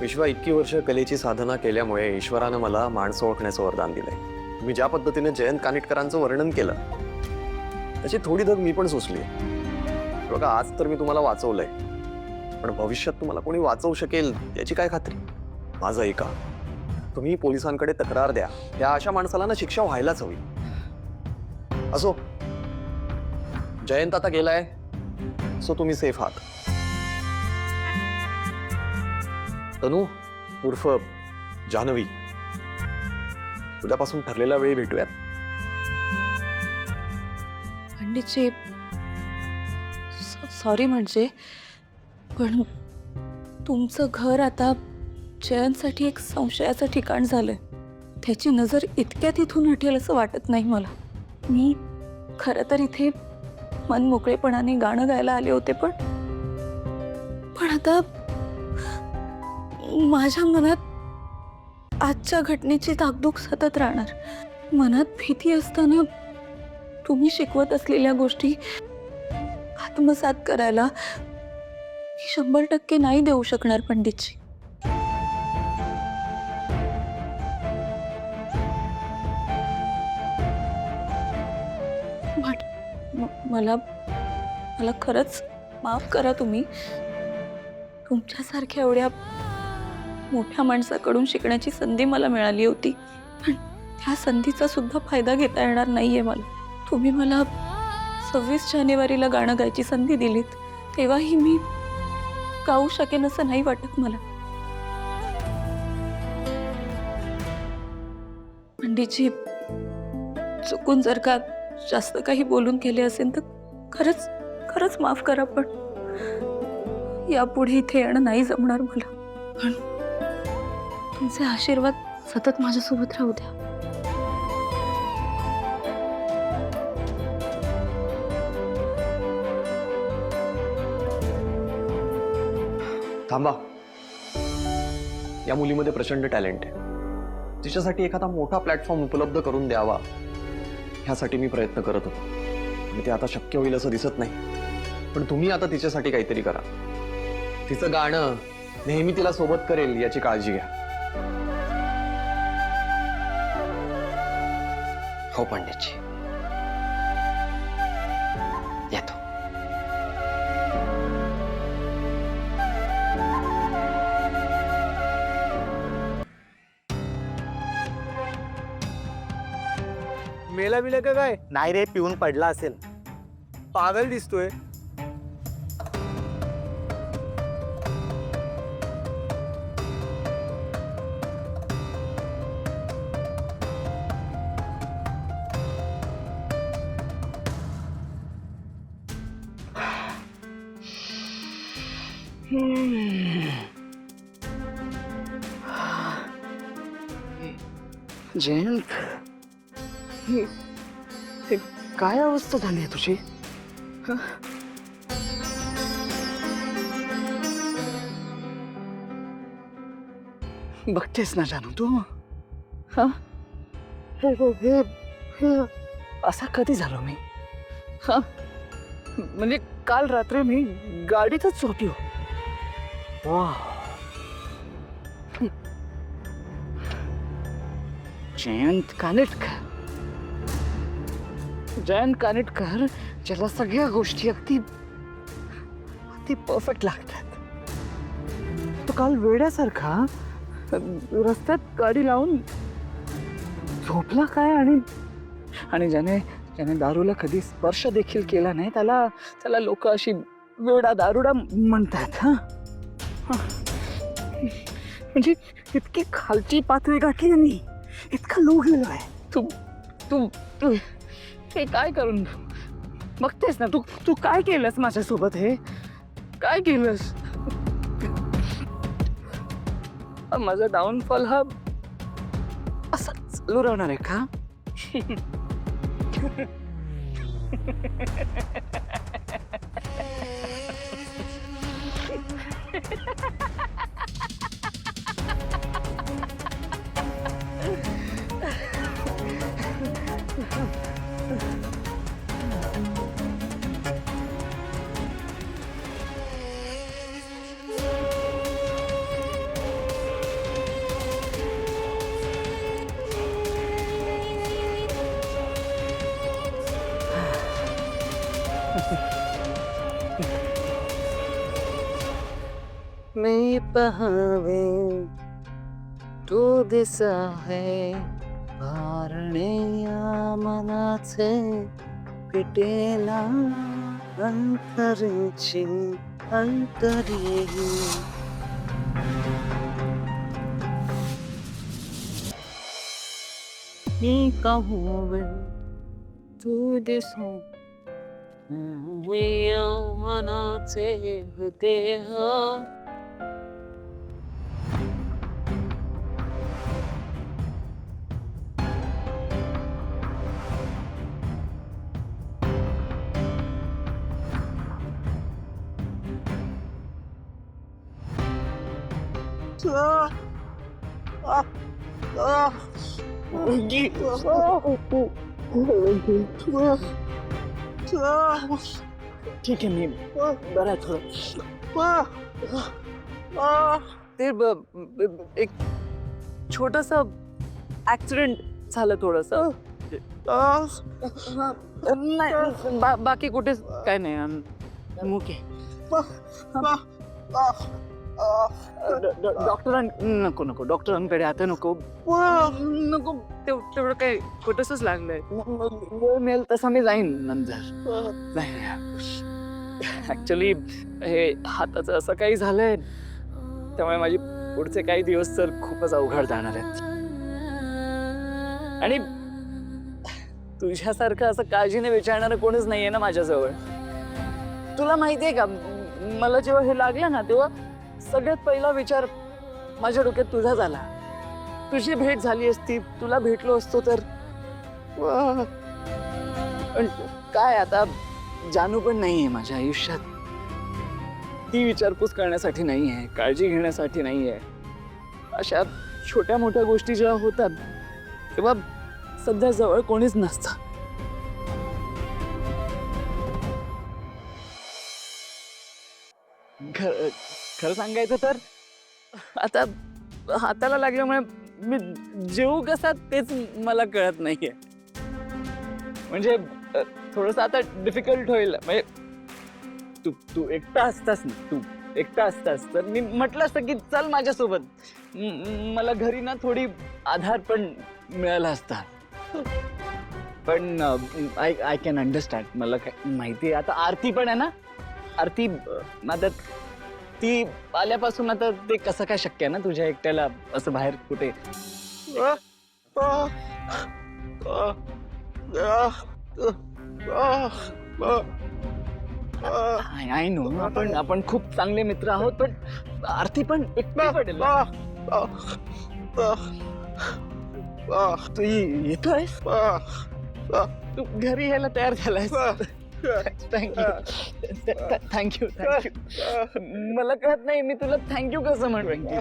विश्वा, इतकी वर्ष कलेची साधना केल्यामुळे ईश्वरानं मला माणसं ओळखण्याचं वरदान दिलंय. तुम्ही ज्या पद्धतीने जयंत कानिटकरांचं वर्णन केलं त्याची थोडी धग मी पण सोसली. बघा, आज तर मी तुम्हाला वाचवलंय, पण भविष्यात तुम्हाला कोणी वाचवू शकेल याची काय खात्री? माझं ऐका, तुम्ही पोलिसांकडे तक्रार द्या. या अशा माणसाला ना शिक्षा व्हायलाच हवी. असो, जयंत आता गेलाय, सो तुम्ही सेफ आहात. तनू उर्फ जान्हवी, उद्यापासून ठरलेल्या वेळी भेटूयात. पंडितजी, सॉरी म्हणजे, पण तुमचं घर आता जयंतसाठी एक संशयाचं ठिकाण झालंय. त्याची नजर इतक्यात इथून हटेल असं वाटत नाही मला. मी खरं तर इथे मन मोकळेपणाने गाणं गायला आले होते, पण आता माझ्या मनात आजच्या घटनेची धाकधूक सतत राहणार. मनात भीती असताना तुम्ही शिकवत असलेल्या गोष्टी आत्मसात करायला मी 100% नाही देऊ शकणार पंडितजी. मला मला खरंच माफ करा. तुम्ही तुमच्यासारख्या एवढ्या मोठ्या माणसाकडून शिकण्याची संधी मला मिळाली होती, पण त्या संधीचा सुद्धा फायदा घेता येणार नाहीये मला. तुम्ही मला 26 जानेवारीला गाणं गायची संधी दिलीत, तेव्हाही मी गाऊ शकेन असं नाही वाटत मला. पंडितजी, चुकून जर का जास्त काही बोलून केले असेल तर खरंच खरंच माफ करा, पण यापुढे इथे येणं नाही जमणार मला. पण तुमचे आशीर्वाद सतत माझ्यासोबत राहू द्या. थांबा, या मुलीमध्ये प्रचंड टॅलेंट आहे. तिच्यासाठी एखादा मोठा प्लॅटफॉर्म उपलब्ध करून द्यावा ह्यासाठी मी प्रयत्न करत होतो, आणि ते आता शक्य होईल असं दिसत नाही. पण तुम्ही आता तिच्यासाठी काहीतरी करा. तिचं गाणं नेहमी तिला सोबत करेल याची काळजी घ्या. हो पंडितजी, येतो. मेला बिला का काय? नाही रे, पिऊन पडला असेल. पागल दिसतोय. जयंत, हे काय अवस्था झाली आहे तुझी? बघतेस ना जानू तू? हा, हे असा कधी झालो मी? हा, म्हणजे काल रात्री मी गाडीतच झोपलो. वा, जयंत कानिटकर, जयंत कानिटकर, ज्याला सगळ्या गोष्टी अगदी परफेक्ट लागतात. तो काल वेड्यासारखा रस्त्यात गाडी लावून झोपला काय, आणि ज्याने दारूला कधी स्पर्श देखील केला नाही त्याला लोक अशी वेडा दारुडा म्हणतात. हा, म्हणजे इतकी खालची पातळी गाठली यांनी, इतका लो गेलो आहे. तू हे काय करून बघतेस ना? तू काय केलंस माझ्यासोबत? हे काय केलंस? माझा डाऊनफॉल हा असा चालू राहणार आहे का? मी पहावे तू दिसा है भारणे या मनाचे पिटेला अंतरीची अंतरी मी कहूँ तू दिसो मनाचे देह ठीक आहे मी बरा थोडं ते एक छोटस ऍक्सिडेंट झालं थोडस नाही बाकी कुठेच काय नाही मुके नको नको डॉक्टरांकडे आता नको नको तेवढं काय कुठंच लागलंय वेळ मिळेल तसा मी जाईन नंतर ऍक्च्युली हे हाताचं असं काही झालंय त्यामुळे माझी पुढचे काही दिवस तर खूपच अवघड जाणार आहेत आणि तुझ्यासारखं असं काळजीने विचारणारं कोणीच नाहीये ना माझ्याजवळ तुला माहितीये का मला जेव्हा हे लागलं ना तेव्हा सगळ्यात पहिला विचार माझ्या डोक्यात तुझा झाला तुझी भेट झाली असती तुला भेटलो असतो तर पण काय आता जानू पण नाहीये माझ्या आयुष्यात ती विचारपूस करण्यासाठी नाहीये काळजी घेण्यासाठी नाहीये अशा छोट्या मोठ्या गोष्टी जेव्हा होतात तेव्हा सध्या जवळ कोणीच नसतं खरं सांगायचं तर आता हाताला लागल्यामुळे मी जेवू कसा तेच मला कळत नाहीये म्हणजे थोडस आता डिफिकल्ट होईल म्हणजे तू एकटा असतास ना तू एकटा असतास तर मी म्हटलं असतं की चल माझ्यासोबत मला घरी ना थोडी आधार पण मिळाला असता पण आय कॅन अंडरस्टँड मला काय माहिती आता आरती पण आहे ना आरती आता ती आल्यापासून आता ते कसं काय शक्य आहे ना तुझ्या एकट्याला असं बाहेर कुठे आय नो आपण खूप चांगले मित्र आहोत पण आरती पण एकटी पडेल तू येतोयस तू घरी यायला तयार झालायस थँक्यू मला कळत नाही मी तुला थँक्यू कसं म्हणतो